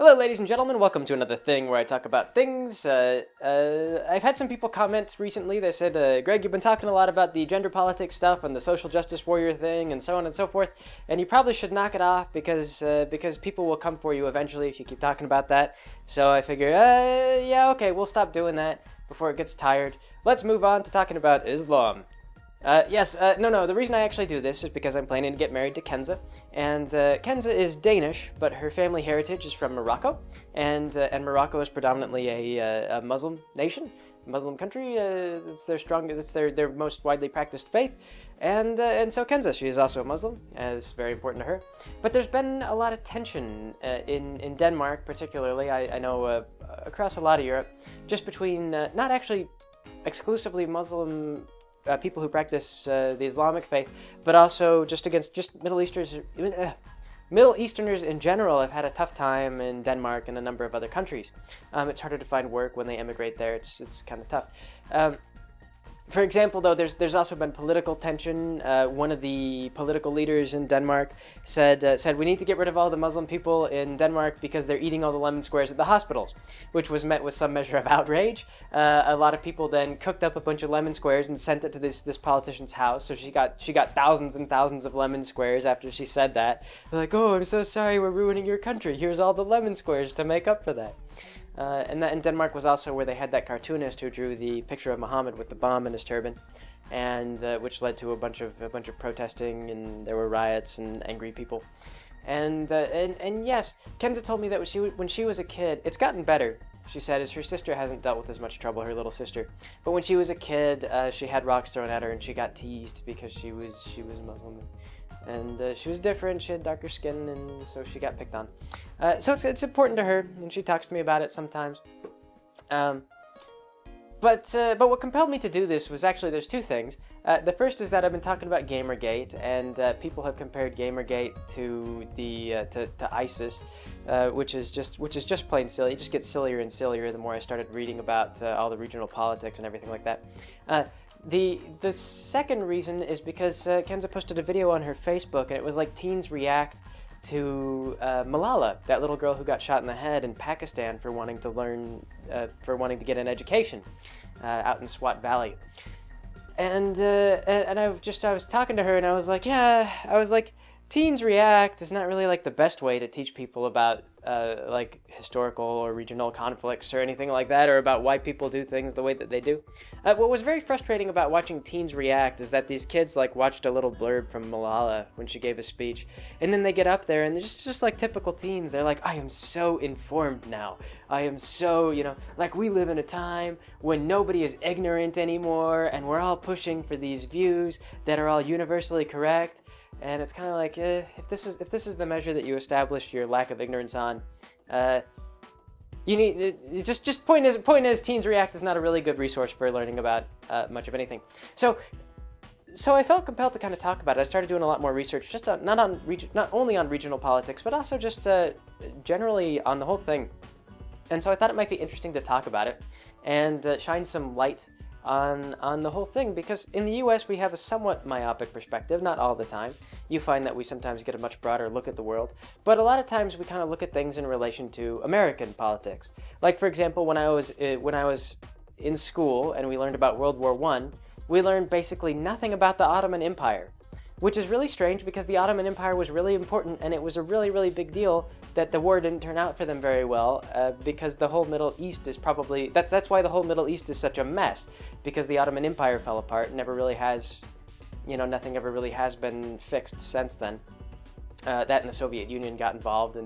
Hello, ladies and gentlemen. Welcome to another thing where I talk about things. I've had some people comment recently. They said, Greg, you've been talking a lot about the gender politics stuff and the social justice warrior thing and so on and so forth, and you probably should knock it off because people will come for you eventually if you keep talking about that. So I figure, yeah, okay, we'll stop doing that before it gets tired. Let's move on to talking about Islam. No, the reason I actually do this is because I'm planning to get married to Kenza, and Kenza is Danish, but her family heritage is from Morocco, and Morocco is predominantly a Muslim nation, Muslim country. It's their most widely practiced faith, and so Kenza, she is also a Muslim, and it's very important to her. But there's been a lot of tension in Denmark, particularly. I know across a lot of Europe, just between not actually exclusively Muslim people who practice the Islamic faith, but also just against Middle Easterners in general have had a tough time in Denmark and a number of other countries. It's harder to find work when they immigrate there. It's kind of tough. For example, though, there's also been political tension. One of the political leaders in Denmark said we need to get rid of all the Muslim people in Denmark because they're eating all the lemon squares at the hospitals, which was met with some measure of outrage. A lot of people then cooked up a bunch of lemon squares and sent it to this politician's house. So she got thousands and thousands of lemon squares after she said that. They're like, oh, I'm so sorry, we're ruining your country. Here's all the lemon squares to make up for that. And that in Denmark was also where they had that cartoonist who drew the picture of Muhammad with the bomb in his turban, and which led to a bunch of protesting, and there were riots and angry people. And yes, Kenza told me that when she was a kid, it's gotten better. She said, as her sister hasn't dealt with as much trouble, her little sister. But when she was a kid, she had rocks thrown at her, and she got teased because she was Muslim. And she was different, she had darker skin, and so she got picked on. So it's important to her, and she talks to me about it sometimes. But what compelled me to do this was actually, there's two things. The first is that I've been talking about Gamergate, and people have compared Gamergate to to ISIS, which is just plain silly. It just gets sillier and sillier the more I started reading about all the regional politics and everything like that. The second reason is because Kenza posted a video on her Facebook, and it was like teens react to Malala, that little girl who got shot in the head in Pakistan for wanting to get an education out in Swat Valley. And I was talking to her, and I was like, teens react is not really like the best way to teach people about like historical or regional conflicts or anything like that, or about why people do things the way that they do. What was very frustrating about watching teens react is that these kids like watched a little blurb from Malala when she gave a speech, and then they get up there and they're just like typical teens. They're like, I am so informed now. I am so, like, we live in a time when nobody is ignorant anymore, and we're all pushing for these views that are all universally correct. And it's kind of like, if this is the measure that you establish your lack of ignorance on, you need just point is Teens React is not a really good resource for learning about much of anything. So I felt compelled to kind of talk about it. I started doing a lot more research, just not only on regional politics, but also just generally on the whole thing. And so I thought it might be interesting to talk about it and shine some light on the whole thing, because in the US we have a somewhat myopic perspective, not all the time. You find that we sometimes get a much broader look at the world, but a lot of times we kind of look at things in relation to American politics. Like, for example, when I was in school and we learned about World War I, we learned basically nothing about the Ottoman Empire, which is really strange because the Ottoman Empire was really important, and it was a really, really big deal that the war didn't turn out for them very well, because the whole Middle East is probably, that's why the whole Middle East is such a mess, because the Ottoman Empire fell apart and never really has, nothing ever really has been fixed since then. That and the Soviet Union got involved,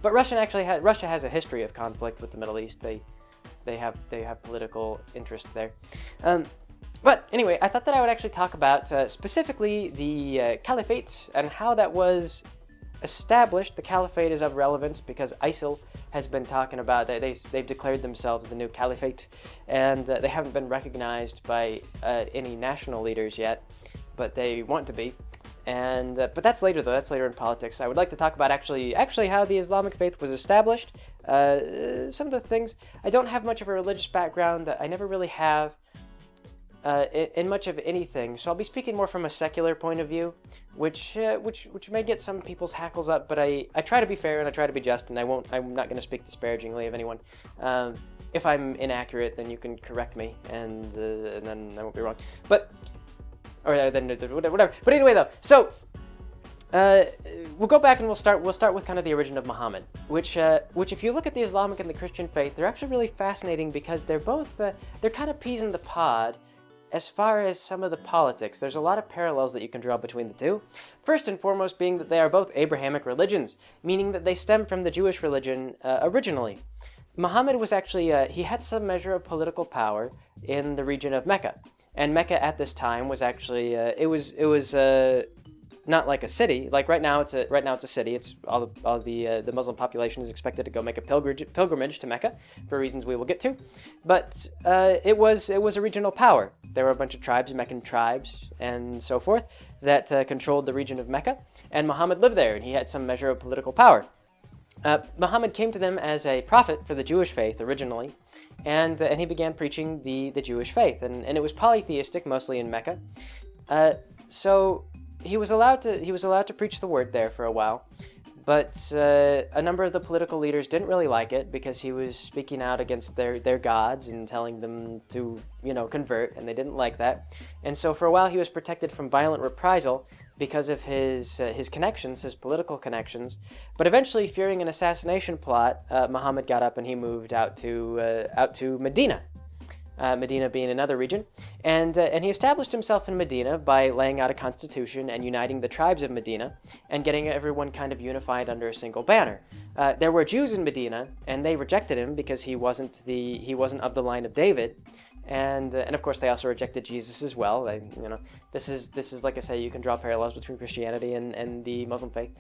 but Russia has a history of conflict with the Middle East. They have political interest there. But anyway, I thought that I would actually talk about specifically the Caliphate and how that was established. The Caliphate is of relevance because ISIL has been talking about that they've declared themselves the new Caliphate, and they haven't been recognized by any national leaders yet, but they want to be. And but that's later, though. That's later in politics. I would like to talk about actually how the Islamic faith was established. Some of the things. I don't have much of a religious background. I never really have. in much of anything. So I'll be speaking more from a secular point of view, which may get some people's hackles up, but I try to be fair and I try to be just, and I'm not going to speak disparagingly of anyone. If I'm inaccurate, then you can correct me, and then I won't be wrong. Then whatever. But anyway, though, so we'll go back and we'll start with kind of the origin of Muhammad, which if you look at the Islamic and the Christian faith, they're actually really fascinating because they're both they're kind of peas in the pod as far as some of the politics. There's a lot of parallels that you can draw between the two. First and foremost being that they are both Abrahamic religions, meaning that they stem from the Jewish religion originally. Muhammad was actually, he had some measure of political power in the region of Mecca. And Mecca at this time was actually, it was not like a city. Like right now it's a city. It's all the Muslim population is expected to go make a pilgrimage to Mecca for reasons we will get to. But it was a regional power. There were a bunch of tribes, Meccan tribes, and so forth, that controlled the region of Mecca. And Muhammad lived there, and he had some measure of political power. Muhammad came to them as a prophet for the Jewish faith originally, and he began preaching the Jewish faith, and it was polytheistic, mostly in Mecca. So he was allowed to preach the word there for a while, but a number of the political leaders didn't really like it because he was speaking out against their gods and telling them to convert, and they didn't like that. And so for a while he was protected from violent reprisal because of his connections, his political connections. But eventually, fearing an assassination plot, Muhammad got up and he moved out to Medina. Medina being another region, and he established himself in Medina by laying out a constitution and uniting the tribes of Medina and getting everyone kind of unified under a single banner. There were Jews in Medina, and they rejected him because he wasn't of the line of David. And of course they also rejected Jesus as well. This is like I say, you can draw parallels between Christianity and the Muslim faith.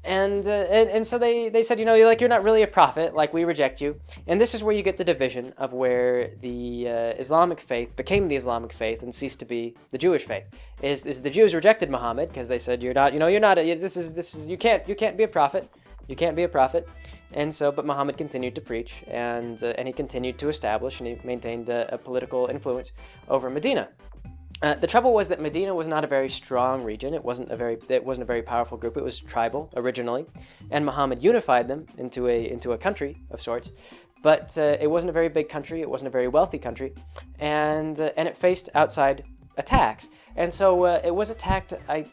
And so they said, you're not really a prophet, like we reject you. And this is where you get the division of where the Islamic faith became the Islamic faith and ceased to be the Jewish faith. Is the Jews rejected Muhammad because they said you can't be a prophet. You can't be a prophet. And so, but Muhammad continued to preach, and he continued to establish, and he maintained a political influence over Medina. The trouble was that Medina was not a very strong region. It wasn't a very powerful group. It was tribal originally, and Muhammad unified them into a country of sorts. But it wasn't a very big country. It wasn't a very wealthy country, and it faced outside attacks. And so it was attacked. I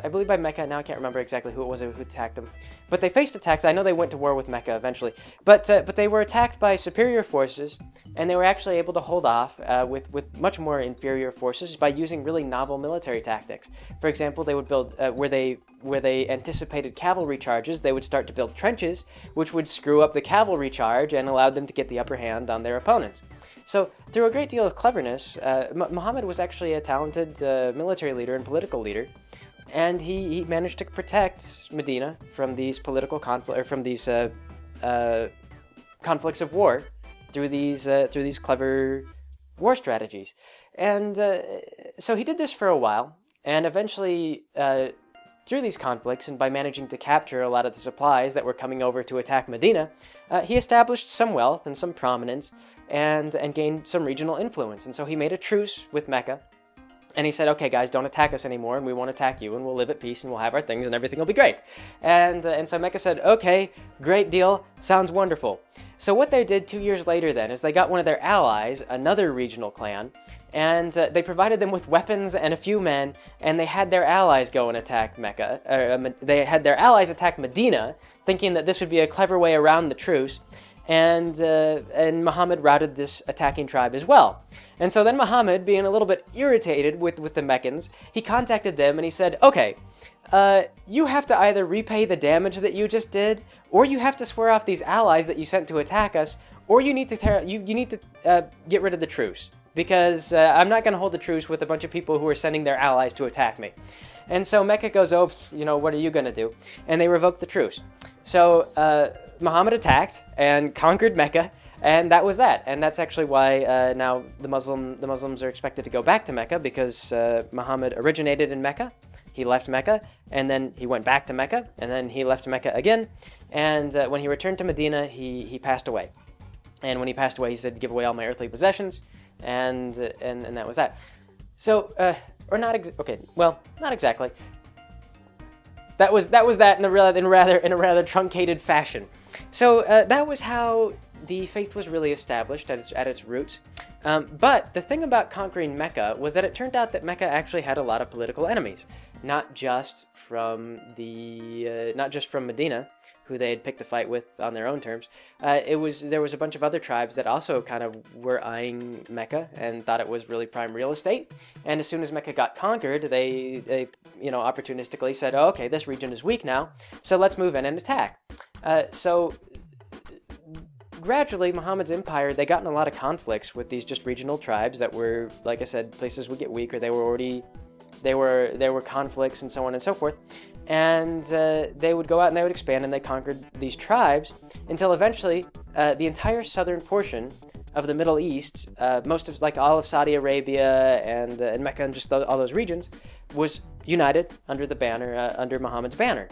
believe by Mecca. Now I can't remember exactly who it was who attacked them. But they faced attacks. I know they went to war with Mecca eventually. But they were attacked by superior forces, and they were actually able to hold off with much more inferior forces by using really novel military tactics. For example, they would build, where they anticipated cavalry charges, they would start to build trenches, which would screw up the cavalry charge and allowed them to get the upper hand on their opponents. So through a great deal of cleverness, Muhammad was actually a talented military leader and political leader. And he managed to protect Medina from these political conflict, or from these conflicts of war, through these clever war strategies. And so he did this for a while, and eventually, through these conflicts, and by managing to capture a lot of the supplies that were coming over to attack Medina, he established some wealth and some prominence, and gained some regional influence. And so he made a truce with Mecca. And he said, okay, guys, don't attack us anymore, and we won't attack you, and we'll live at peace, and we'll have our things, and everything will be great. And so Mecca said, okay, great deal, sounds wonderful. So what they did 2 years later then is they got one of their allies, another regional clan, and they provided them with weapons and a few men, and they had their allies go and attack Mecca. They had their allies attack Medina, thinking that this would be a clever way around the truce. And Muhammad routed this attacking tribe as well. And so then Muhammad, being a little bit irritated with the Meccans, he contacted them and he said, okay, you have to either repay the damage that you just did, or you have to swear off these allies that you sent to attack us, or you need to get rid of the truce, because I'm not going to hold the truce with a bunch of people who are sending their allies to attack me. And so Mecca goes, oh, what are you going to do? And they revoked the truce. So Muhammad attacked and conquered Mecca, and that was that. And that's actually why now the Muslims are expected to go back to Mecca, because Muhammad originated in Mecca. He left Mecca, and then he went back to Mecca, and then he left Mecca again. And when he returned to Medina, he passed away. And when he passed away, he said, give away all my earthly possessions. and that was that. So, or not okay, well, not exactly. That was that in a rather truncated fashion. So that was how the faith was really established at its roots. But the thing about conquering Mecca was that it turned out that Mecca actually had a lot of political enemies, not just from Medina, who they had picked a fight with on their own terms. There was a bunch of other tribes that also kind of were eyeing Mecca and thought it was really prime real estate. And as soon as Mecca got conquered, they opportunistically said, oh, okay, this region is weak now, so let's move in and attack. So gradually, Muhammad's empire, they got in a lot of conflicts with these just regional tribes that were, like I said, places would get weaker. There were conflicts and so on and so forth. And they would go out and they would expand, and they conquered these tribes until eventually the entire southern portion of the Middle East, most of all of Saudi Arabia and Mecca and just all those regions, was united under the banner, under Muhammad's banner.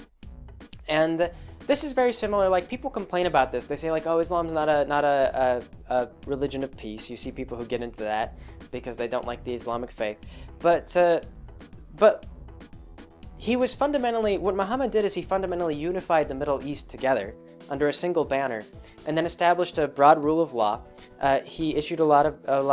And this is very similar. Like, people complain about this. They say, like, oh, Islam's not a religion of peace. You see people who get into that because they don't like the Islamic faith. But he was fundamentally, what Muhammad did is he fundamentally unified the Middle East together under a single banner, and then established a broad rule of law. He issued a lot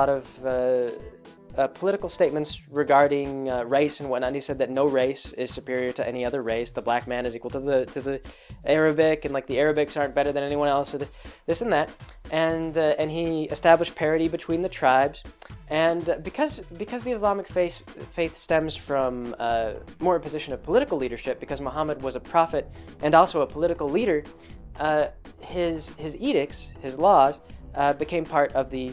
of political statements regarding race and whatnot. He said that no race is superior to any other race. The black man is equal to the Arabic, and like the Arabics aren't better than anyone else. So this and that, and he established parity between the tribes. And because the Islamic faith stems from more a position of political leadership, because Muhammad was a prophet and also a political leader, his edicts, his laws, became part of the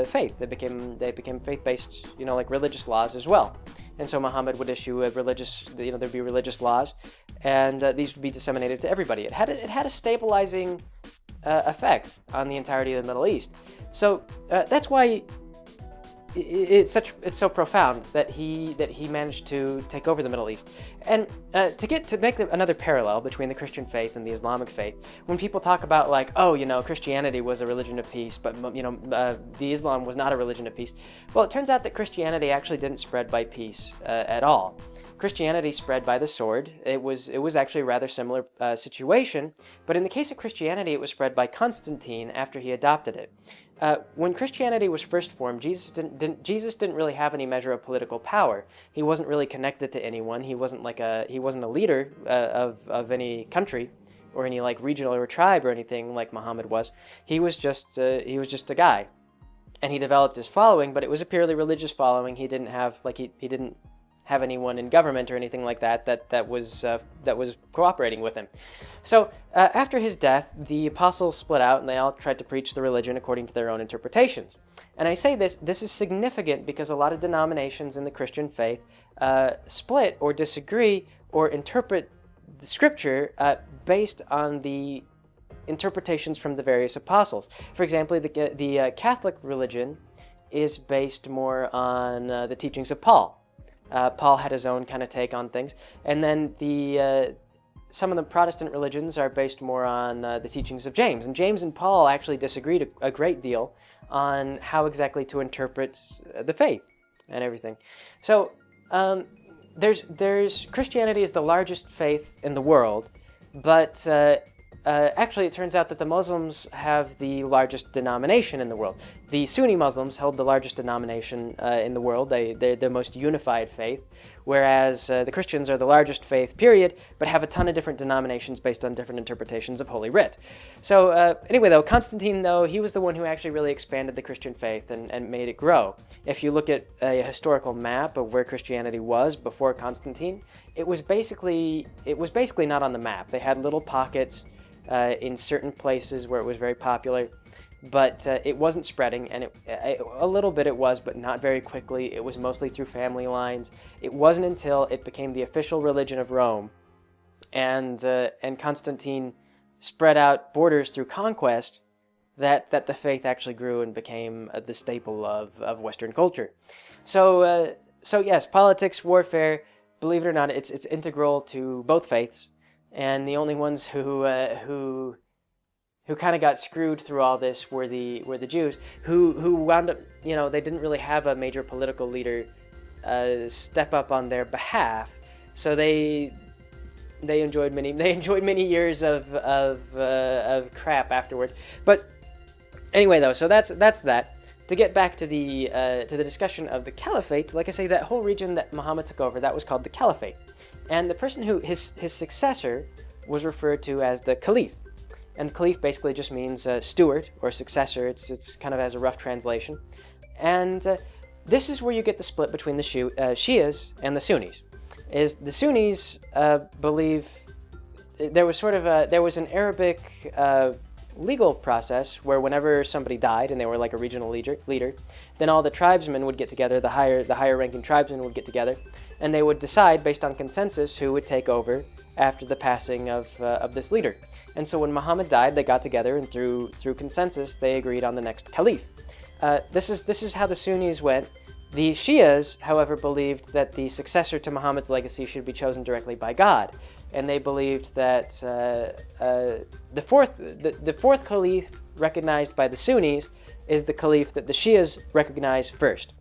faith. They became faith-based, like religious laws as well. And so Muhammad would issue a religious, there'd be religious laws, and these would be disseminated to everybody. It had a stabilizing effect on the entirety of the Middle East. So that's why it's so profound that he managed to take over the Middle East. And to make another parallel between the Christian faith and the Islamic faith, when people talk about like, oh, Christianity was a religion of peace, but the Islam was not a religion of peace. Well, it turns out that Christianity actually didn't spread by peace at all. Christianity spread by the sword. It was actually a rather similar situation, but in the case of Christianity, it was spread by Constantine after he adopted it. When Christianity was first formed, Jesus didn't really have any measure of political power. He wasn't really connected to anyone. He wasn't a leader of any country or any like regional or tribe or anything like Muhammad was. He was just a guy, and he developed his following, but it was a purely religious following. He didn't have he didn't have anyone in government or anything like that was cooperating with him. So after his death, the apostles split out and they all tried to preach the religion according to their own interpretations. And I say this is significant because a lot of denominations in the Christian faith split or disagree or interpret the scripture based on the interpretations from the various apostles. For example, the Catholic religion is based more on the teachings of Paul. Paul had his own kind of take on things. And then some of the Protestant religions are based more on the teachings of James. And James and Paul actually disagreed a great deal on how exactly to interpret the faith and everything. So there's Christianity is the largest faith in the world, but actually it turns out that the Muslims have the largest denomination in the world. The Sunni Muslims held the largest denomination in the world. They're the most unified faith, whereas the Christians are the largest faith, period, but have a ton of different denominations based on different interpretations of Holy Writ. So anyway, though, Constantine, he was the one who actually really expanded the Christian faith and made it grow. If you look at a historical map of where Christianity was before Constantine, it was basically not on the map. They had little pockets in certain places where it was very popular, but it wasn't spreading, and a little bit it was, but not very quickly. It was mostly through family lines. It wasn't until it became the official religion of Rome, and Constantine spread out borders through conquest that the faith actually grew and became the staple of Western culture. So yes, politics, warfare, believe it or not, it's integral to both faiths. And the only ones who kind of got screwed through all this were the Jews, who wound up, they didn't really have a major political leader step up on their behalf, so they enjoyed many years of crap afterward. But anyway, though, so that's that. To get back to the discussion of the Caliphate, like I say, that whole region that Muhammad took over, that was called the Caliphate, and the person who his successor was referred to as the Caliph. And Caliph basically just means steward or successor. It's kind of as a rough translation. And this is where you get the split between the Shias and the Sunnis. Is the Sunnis believe there was an Arabic legal process where whenever somebody died and they were like a regional leader, then all the tribesmen would get together, the higher ranking tribesmen would get together, and they would decide based on consensus who would take over after the passing of this leader. And so when Muhammad died, they got together, and through consensus, they agreed on the next caliph. This is how the Sunnis went. The Shias, however, believed that the successor to Muhammad's legacy should be chosen directly by God, and they believed that the fourth caliph recognized by the Sunnis is the caliph that the Shias recognize first.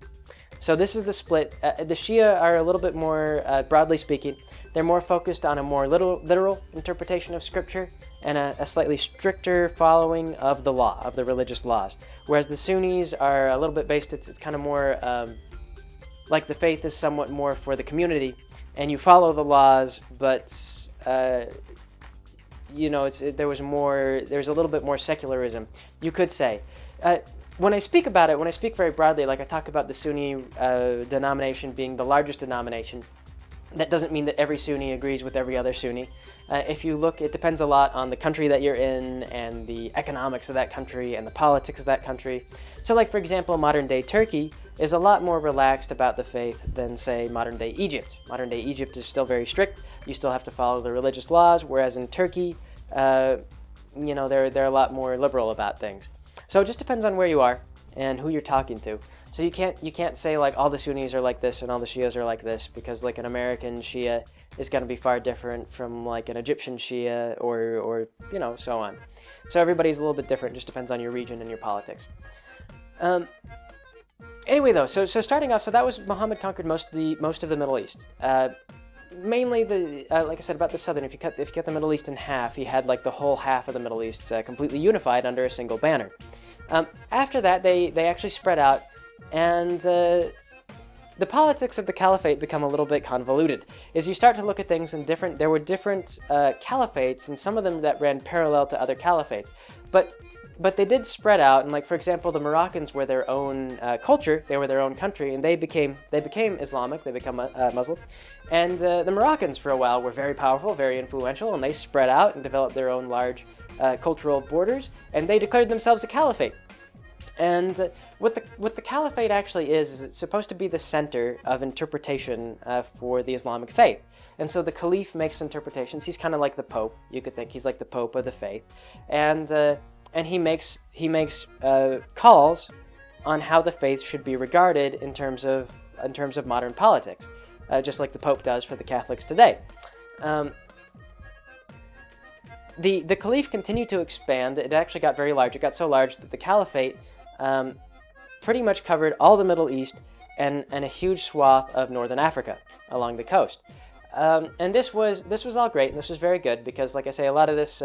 So this is the split. The Shia are a little bit more, broadly speaking, they're more focused on a more literal interpretation of Scripture and a slightly stricter following of the law, of the religious laws. Whereas the Sunnis are a little bit based, it's kind of more like the faith is somewhat more for the community, and you follow the laws, but there's a little bit more secularism, you could say. When I speak about it, when I speak very broadly, like I talk about the Sunni denomination being the largest denomination, that doesn't mean that every Sunni agrees with every other Sunni. If you look, it depends a lot on the country that you're in and the economics of that country and the politics of that country. So like, for example, modern-day Turkey is a lot more relaxed about the faith than, say, modern-day Egypt. Modern-day Egypt is still very strict. You still have to follow the religious laws, whereas in Turkey, they're a lot more liberal about things. So it just depends on where you are and who you're talking to. So you can't say like all the Sunnis are like this and all the Shias are like this, because like an American Shia is going to be far different from like an Egyptian Shia or so on. So everybody's a little bit different. Just depends on your region and your politics. Anyway, though, so starting off, so that was Muhammad conquered most of the Middle East. Mainly like I said about the southern. If you cut the Middle East in half, he had like the whole half of the Middle East completely unified under a single banner. After that, they actually spread out, and the politics of the Caliphate become a little bit convoluted. As you start to look at things in there were different caliphates, and some of them that ran parallel to other caliphates, but they did spread out. And like, for example, the Moroccans were their own culture, they were their own country, and they became Islamic, they become Muslim. And the Moroccans for a while were very powerful, very influential, and they spread out and developed their own large cultural borders, and they declared themselves a caliphate. And what the Caliphate actually is it's supposed to be the center of interpretation for the Islamic faith. And so the Caliph makes interpretations. He's kind of like the Pope. You could think he's like the Pope of the faith. And he makes calls on how the faith should be regarded in terms of modern politics, just like the Pope does for the Catholics today. The Caliph continued to expand. It actually got very large. It got so large that the Caliphate pretty much covered all the Middle East and a huge swath of northern Africa along the coast. And this was all great, and this was very good because, like I say, a lot of this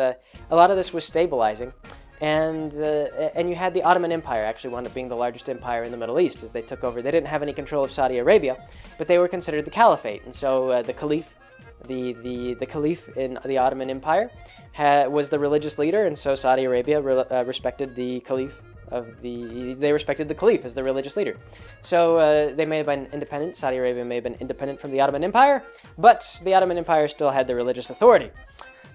was stabilizing. And you had the Ottoman Empire actually wound up being the largest empire in the Middle East as they took over. They didn't have any control of Saudi Arabia, but they were considered the Caliphate. And so the Caliph, the Caliph in the Ottoman Empire was the religious leader, and so Saudi Arabia respected the Caliph they respected the Caliph as the religious leader. So they may have been independent. Saudi Arabia may have been independent from the Ottoman Empire, but the Ottoman Empire still had the religious authority.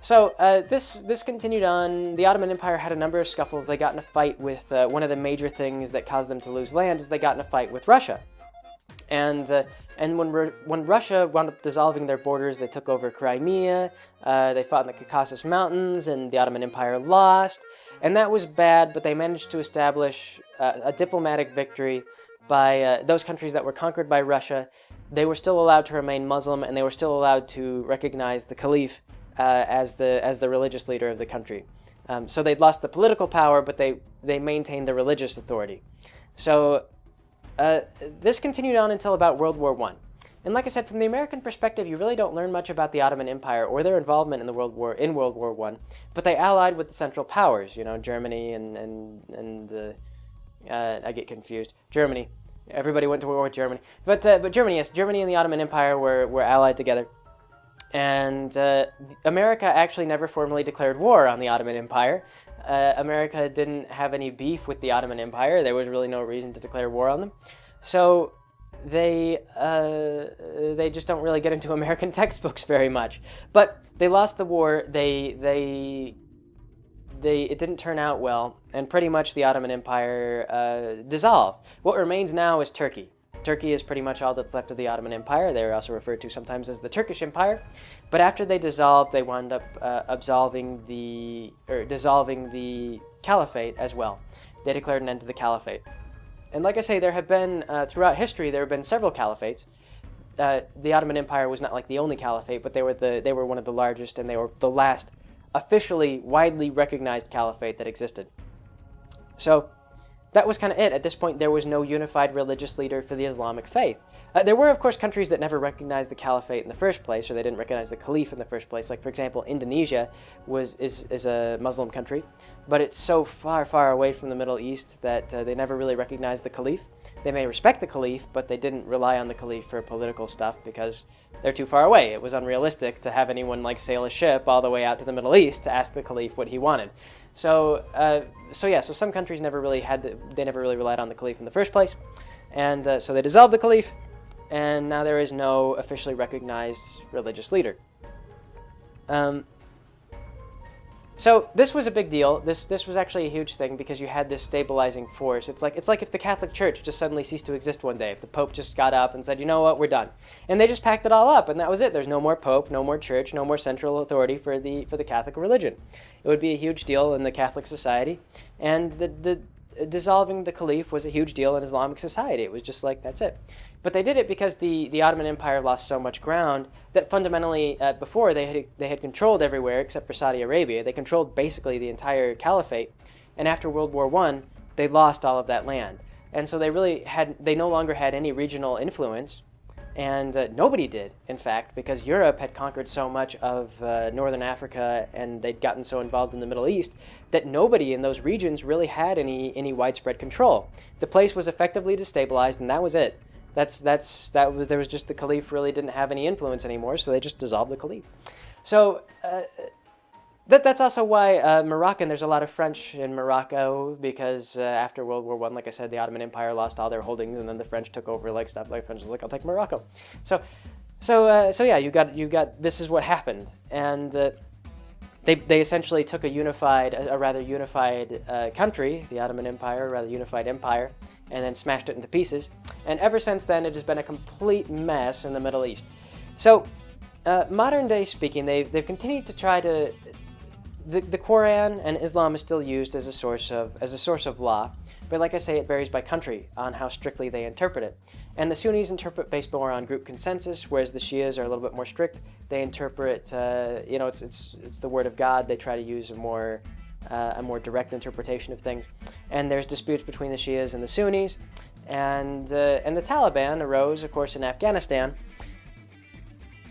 So this continued on. The Ottoman Empire had a number of scuffles. They got in a fight with one of the major things that caused them to lose land is they got in a fight with Russia. And when Russia wound up dissolving their borders, they took over Crimea, they fought in the Caucasus Mountains, and the Ottoman Empire lost. And that was bad, but they managed to establish a diplomatic victory by those countries that were conquered by Russia. They were still allowed to remain Muslim, and they were still allowed to recognize the Caliph as the religious leader of the country. So they'd lost the political power, but they maintained the religious authority. So this continued on until about World War I. And like I said, from the American perspective, you really don't learn much about the Ottoman Empire or their involvement in the World War I. But they allied with the Central Powers, Germany and I get confused. Germany. Everybody went to war with Germany. But Germany, yes, Germany and the Ottoman Empire were allied together. And America actually never formally declared war on the Ottoman Empire. America didn't have any beef with the Ottoman Empire. There was really no reason to declare war on them. So they just don't really get into American textbooks very much. But they lost the war. It didn't turn out well, and pretty much the Ottoman Empire dissolved. What remains now is Turkey. Turkey is pretty much all that's left of the Ottoman Empire. They're also referred to sometimes as the Turkish Empire. But after they dissolved, they wound up dissolving the Caliphate as well. They declared an end to the Caliphate. And like I say, there have been, throughout history, there have been several caliphates. The Ottoman Empire was not like the only caliphate, but they were one of the largest, and they were the last officially widely recognized caliphate that existed. So that was kind of it. At this point, there was no unified religious leader for the Islamic faith. There were, of course, countries that never recognized the caliphate in the first place, or they didn't recognize the caliph in the first place. Like, for example, Indonesia is a Muslim country, but it's so far, far away from the Middle East that they never really recognized the caliph. They may respect the caliph, but they didn't rely on the caliph for political stuff because they're too far away. It was unrealistic to have anyone sail a ship all the way out to the Middle East to ask the caliph what he wanted. So some countries never really relied on the caliph in the first place, and so they dissolved the caliph, and now there is no officially recognized religious leader. So this was a big deal. This was actually a huge thing because you had this stabilizing force. It's like if the Catholic Church just suddenly ceased to exist one day. If the Pope just got up and said, you know what, we're done, and they just packed it all up, and that was it. There's no more Pope, no more Church, no more central authority for the Catholic religion. It would be a huge deal in the Catholic society, and the dissolving the Caliph was a huge deal in Islamic society. It was just like, that's it. But they did it because the Ottoman Empire lost so much ground that fundamentally, before they had controlled everywhere except for Saudi Arabia. They controlled basically the entire Caliphate, and after World War I, they lost all of that land. And so they no longer had any regional influence, and nobody did, in fact, because Europe had conquered so much of northern Africa, and they'd gotten so involved in the Middle East that nobody in those regions really had any widespread control. The place was effectively destabilized, and that was it. There was just the Caliph really didn't have any influence anymore, so they just dissolved the Caliph. So that's also why Moroccan, there's a lot of French in Morocco, because after World War I, like I said, the Ottoman Empire lost all their holdings, and then the French took over stuff. French was like, I'll take Morocco. So yeah, you got this is what happened, and they essentially took a rather unified country, the Ottoman Empire, a rather unified empire, and then smashed it into pieces. And ever since then, it has been a complete mess in the Middle East. So, modern day speaking, they've continued to try to. The Quran and Islam is still used as a source of law, but like I say, it varies by country on how strictly they interpret it. And the Sunnis interpret based more on group consensus, whereas the Shias are a little bit more strict. They interpret, it's the word of God. They try to use a more direct interpretation of things. And there's disputes between the Shias and the Sunnis, and the Taliban arose, of course, in Afghanistan.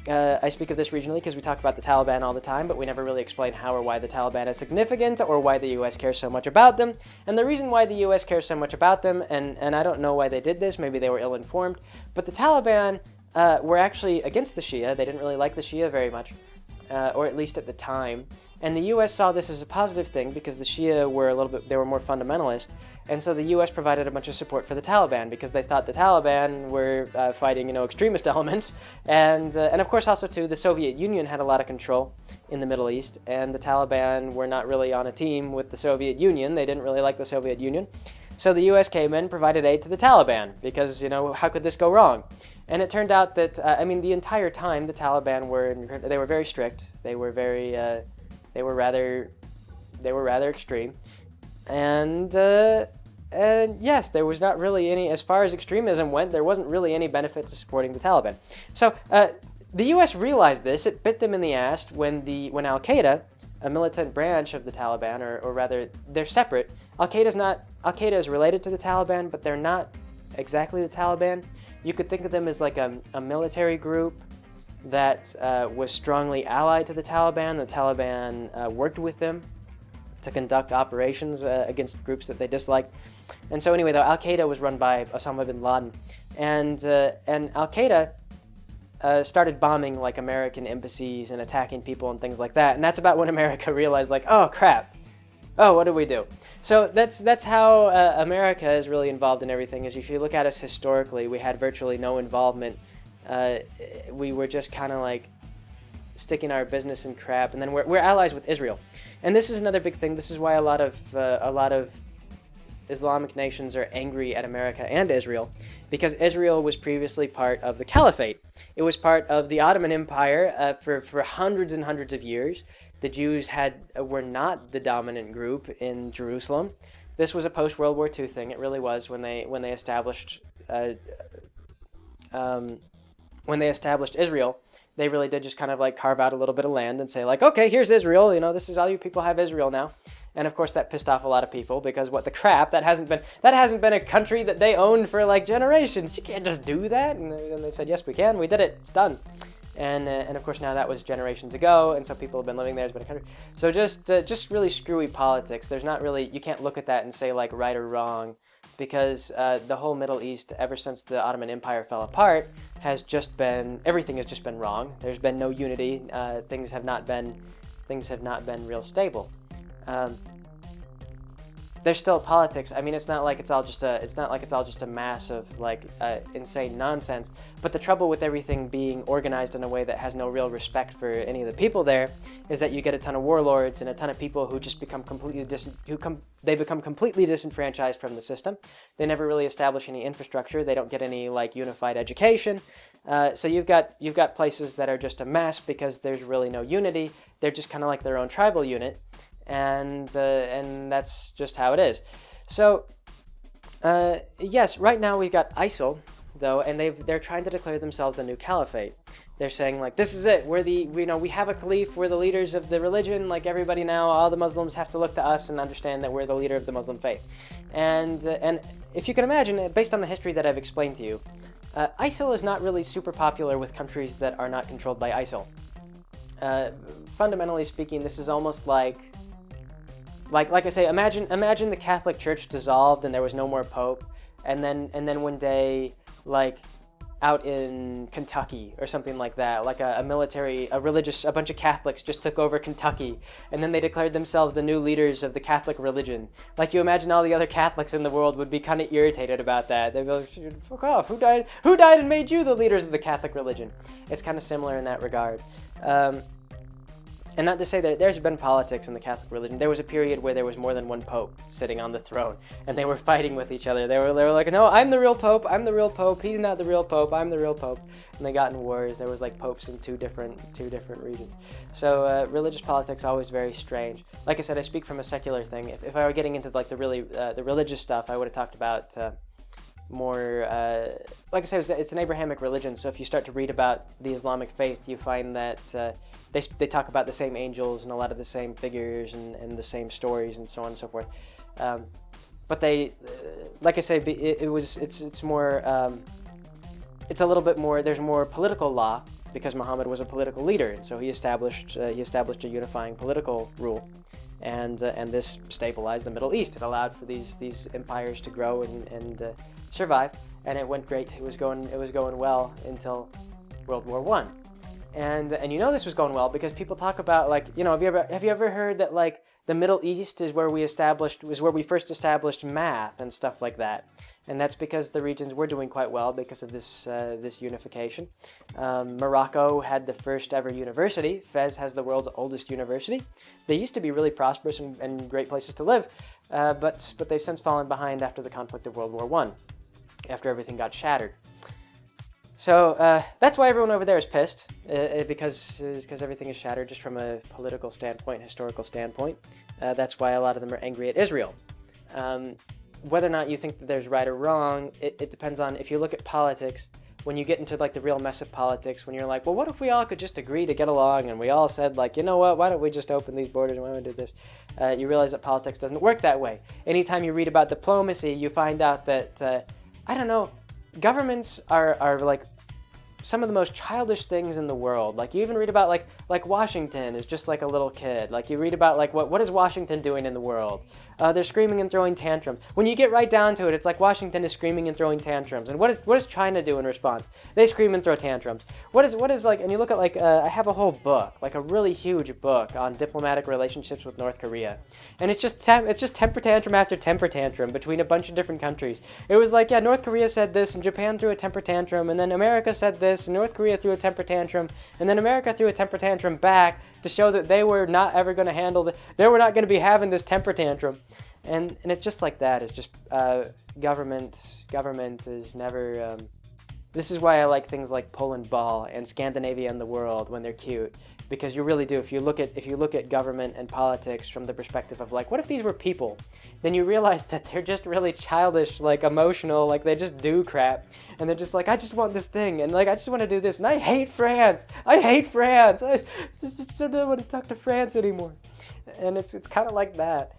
I speak of this regionally because we talk about the Taliban all the time, but we never really explain how or why the Taliban is significant or why the U.S. cares so much about them. And the reason why the U.S. cares so much about them, and I don't know why they did this, maybe they were ill-informed, but the Taliban were actually against the Shia. They didn't really like the Shia very much, or at least at the time. And the U.S. saw this as a positive thing because the Shia were they were more fundamentalist, and so the U.S. provided a bunch of support for the Taliban because they thought the Taliban were fighting, extremist elements, and of course also too the Soviet Union had a lot of control in the Middle East, and the Taliban were not really on a team with the Soviet Union. They didn't really like the Soviet Union, so the U.S. came in, provided aid to the Taliban because how could this go wrong? And it turned out that the entire time the Taliban were very strict. They were rather extreme, and yes, there was not really any, as far as extremism went, there wasn't really any benefit to supporting the Taliban. So the U.S. realized this. It bit them in the ass when Al-Qaeda, a militant branch of the Taliban, or rather, they're separate. Al-Qaeda is related to the Taliban, but they're not exactly the Taliban. You could think of them as like a military group that was strongly allied to the Taliban. The Taliban worked with them to conduct operations against groups that they disliked. And so anyway, though, Al-Qaeda was run by Osama bin Laden. And Al-Qaeda started bombing like American embassies and attacking people and things like that. And that's about when America realized, like, oh crap, oh, what did we do? So that's how America is really involved in everything. Is if you look at us historically, we had virtually no involvement. We were just kind of like sticking our business in crap, and then we're allies with Israel. And this is another big thing. This is why a lot of Islamic nations are angry at America and Israel, because Israel was previously part of the Caliphate. It was part of the Ottoman Empire for hundreds and hundreds of years. The Jews were not the dominant group in Jerusalem. This was a post-World War II thing. It really was when they established Israel. They really did just kind of like carve out a little bit of land and say like, okay, here's Israel. You know, this is all you people have Israel now. And of course that pissed off a lot of people, because what the crap, that hasn't been a country that they owned for like generations. You can't just do that. And then they said, yes, we can. We did it. It's done. And of course now that was generations ago, and so people have been living there. It's been a country. So just really screwy politics. There's not really, you can't look at that and say like right or wrong, because the whole Middle East, ever since the Ottoman Empire fell apart, everything has just been wrong. There's been no unity. Things have not been real stable. There's still politics. I mean, it's not like it's all just a mass of like insane nonsense. But the trouble with everything being organized in a way that has no real respect for any of the people there is that you get a ton of warlords and a ton of people who just become completely disenfranchised from the system. They never really establish any infrastructure. They don't get any like unified education. So you've got places that are just a mess because there's really no unity. They're just kind of like their own tribal unit. And that's just how it is. So, yes, right now we've got ISIL, though, and they're trying to declare themselves the new Caliphate. They're saying, like, this is it. We have a caliph. We're the leaders of the religion. Like, everybody now, all the Muslims have to look to us and understand that we're the leader of the Muslim faith. And if you can imagine, based on the history that I've explained to you, ISIL is not really super popular with countries that are not controlled by ISIL. Fundamentally speaking, this is almost like I say, imagine the Catholic Church dissolved and there was no more Pope, and then one day, like out in Kentucky or something like that, like a bunch of Catholics just took over Kentucky, and then they declared themselves the new leaders of the Catholic religion. Like, you imagine all the other Catholics in the world would be kind of irritated about that. They'd be like, fuck off, who died and made you the leaders of the Catholic religion? It's kind of similar in that regard. And not to say that there's been politics in the Catholic religion. There was a period where there was more than one pope sitting on the throne, and they were fighting with each other. They were like, no, I'm the real pope. I'm the real pope. He's not the real pope. I'm the real pope. And they got in wars. There was like popes in two different regions. So religious politics always very strange. Like I said, I speak from a secular thing. If I were getting into like the religious stuff, I would have talked about more, like I said, it's an Abrahamic religion, so if you start to read about the Islamic faith, you find that they talk about the same angels and a lot of the same figures and the same stories and so on and so forth. But they, like I say, it's more, it's a little bit more, there's more political law, because Muhammad was a political leader, and so he established a unifying political rule. And this stabilized the Middle East. It allowed for these empires to grow and survive, and it went great. It was going well until World War I, and this was going well because people talk about, like, have you ever heard that like the Middle East was where we first established math and stuff like that. And that's because the regions were doing quite well because of this unification. Morocco had the first ever university. Fez has the world's oldest university. They used to be really prosperous and great places to live, but they've since fallen behind after the conflict of World War I, after everything got shattered. So that's why everyone over there is pissed, because everything is shattered just from a political standpoint, historical standpoint. That's why a lot of them are angry at Israel. Whether or not you think that there's right or wrong, it depends on, if you look at politics, when you get into like the real mess of politics, when you're like, well, what if we all could just agree to get along, and we all said like, you know what, why don't we just open these borders, why don't we do this? You realize that politics doesn't work that way. Anytime you read about diplomacy, you find out that, I don't know, governments are like some of the most childish things in the world. Like you even read about like Washington is just like a little kid. Like you read about like what is Washington doing in the world? They're screaming and throwing tantrums. When you get right down to it, it's like Washington is screaming and throwing tantrums. And what does China do in response? They scream and throw tantrums. What is like? And you look at like I have a whole book, like a really huge book on diplomatic relationships with North Korea, and it's just temper tantrum after temper tantrum between a bunch of different countries. It was like, yeah, North Korea said this, and Japan threw a temper tantrum, and then America said this, and North Korea threw a temper tantrum, and then America threw a temper tantrum back to show that they were not ever going to handle they were not going to be having this temper tantrum. And it's just like that. It's just government is never. This is why I like things like Poland Ball and Scandinavia and the World when they're cute, because you really do. If you look at government and politics from the perspective of like, what if these were people? Then you realize that they're just really childish, like emotional, like they just do crap, and they're just like, I just want this thing, and like I just want to do this, and I hate France. I just don't want to talk to France anymore, and it's kind of like that.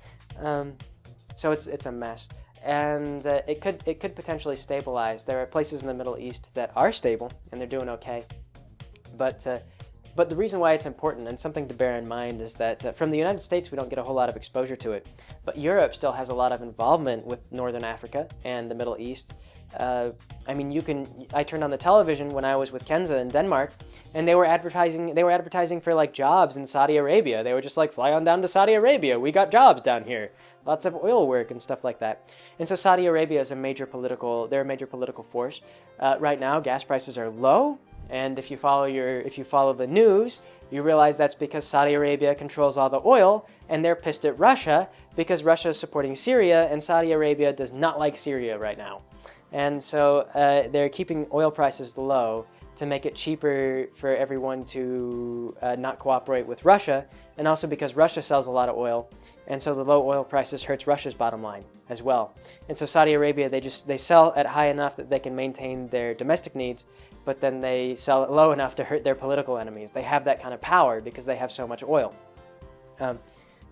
So it's a mess, and it could potentially stabilize. There are places in the Middle East that are stable and they're doing okay, but the reason why it's important and something to bear in mind is that from the United States we don't get a whole lot of exposure to it, but Europe still has a lot of involvement with Northern Africa and the Middle East. I mean, I turned on the television when I was with Kenza in Denmark, and they were advertising for like jobs in Saudi Arabia. They were just like, fly on down to Saudi Arabia. We got jobs down here. Lots of oil work and stuff like that. And so Saudi Arabia is they're a major political force. Right now, gas prices are low, and if you follow the news, you realize that's because Saudi Arabia controls all the oil, and they're pissed at Russia because Russia is supporting Syria, and Saudi Arabia does not like Syria right now. And so they're keeping oil prices low to make it cheaper for everyone to not cooperate with Russia, and also because Russia sells a lot of oil, and so the low oil prices hurts Russia's bottom line as well. And so Saudi Arabia, they sell at high enough that they can maintain their domestic needs, but then they sell it low enough to hurt their political enemies. They have that kind of power because they have so much oil.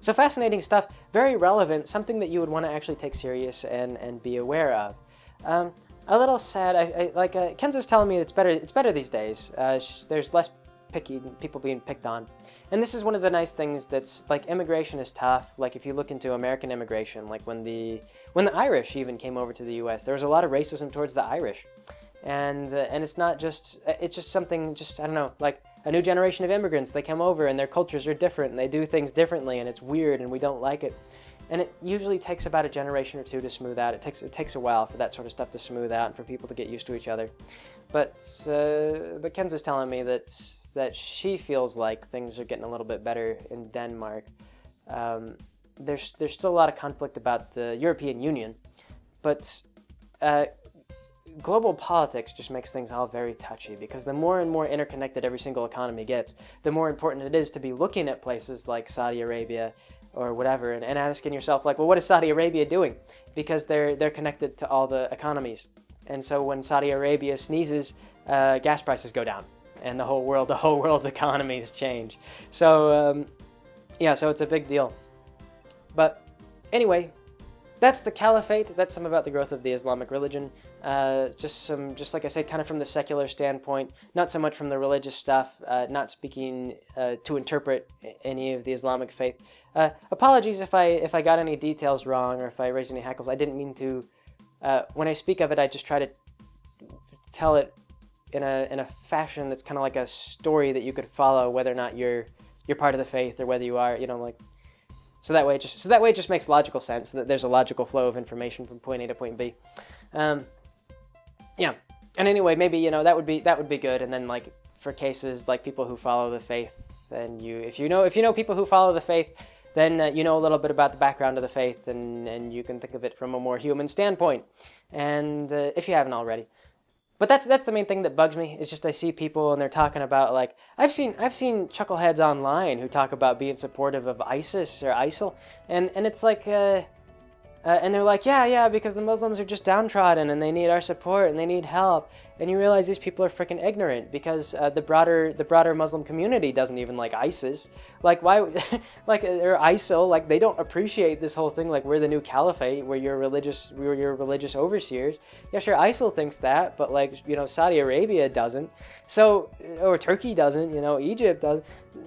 So fascinating stuff, very relevant, something that you would want to actually take serious and be aware of. A little sad. Kenza's telling me it's better these days. There's less people being picked on, and this is one of the nice things that's like immigration is tough. Like if you look into American immigration, like when the Irish even came over to the U.S., there was a lot of racism towards the Irish, and it's not just it's just something I don't know, like a new generation of immigrants. They come over and their cultures are different and they do things differently, and it's weird and we don't like it. And it usually takes about a generation or two to smooth out. It takes a while for that sort of stuff to smooth out and for people to get used to each other. But Kenza's telling me that she feels like things are getting a little bit better in Denmark. There's still a lot of conflict about the European Union, but global politics just makes things all very touchy, because the more and more interconnected every single economy gets, the more important it is to be looking at places like Saudi Arabia or whatever, and asking yourself, like, well, what is Saudi Arabia doing? Because they're connected to all the economies. And so when Saudi Arabia sneezes, gas prices go down, and the whole world's economies change. So, so it's a big deal. But anyway, that's the Caliphate. That's some about the growth of the Islamic religion. Just like I said, kind of from the secular standpoint, not so much from the religious stuff, not speaking to interpret any of the Islamic faith. Apologies if I got any details wrong or if I raised any hackles. I didn't mean to. When I speak of it, I just try to tell it in a fashion that's kind of like a story that you could follow, whether or not you're part of the faith or whether you are, like. So that way it just makes logical sense, so that there's a logical flow of information from point A to point B. Yeah. And anyway, maybe that would be good. And then like for cases like people who follow the faith, then if you know people who follow the faith, then you know a little bit about the background of the faith, and you can think of it from a more human standpoint. And if you haven't already. But that's the main thing that bugs me, is just I see people and they're talking about, like, I've seen chuckleheads online who talk about being supportive of ISIS or ISIL, and it's like, and they're like, yeah, because the Muslims are just downtrodden and they need our support and they need help. and you realize these people are freaking ignorant because the broader Muslim community doesn't even like ISIS. Like why, like or ISIL, like they don't appreciate this whole thing. Like we're the new caliphate, we're your religious overseers. Yeah, sure, ISIL thinks that, but like Saudi Arabia doesn't. So or Turkey doesn't. Egypt does.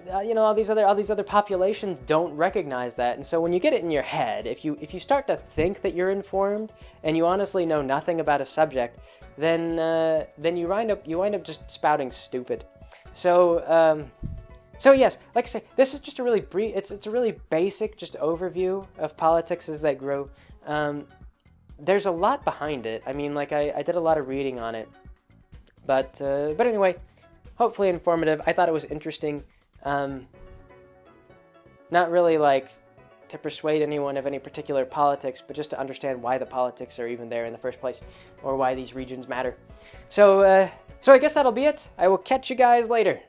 All these other populations don't recognize that, and so when you get it in your head, if you start to think that you're informed and you honestly know nothing about a subject, then you wind up just spouting stupid. So yes, like I say, this is just a really brief. It's a really basic just overview of politics as they grow. There's a lot behind it. I mean, like I did a lot of reading on it, but anyway, hopefully informative. I thought it was interesting. Not really like to persuade anyone of any particular politics, but just to understand why the politics are even there in the first place, or why these regions matter. So I guess that'll be it. I will catch you guys later.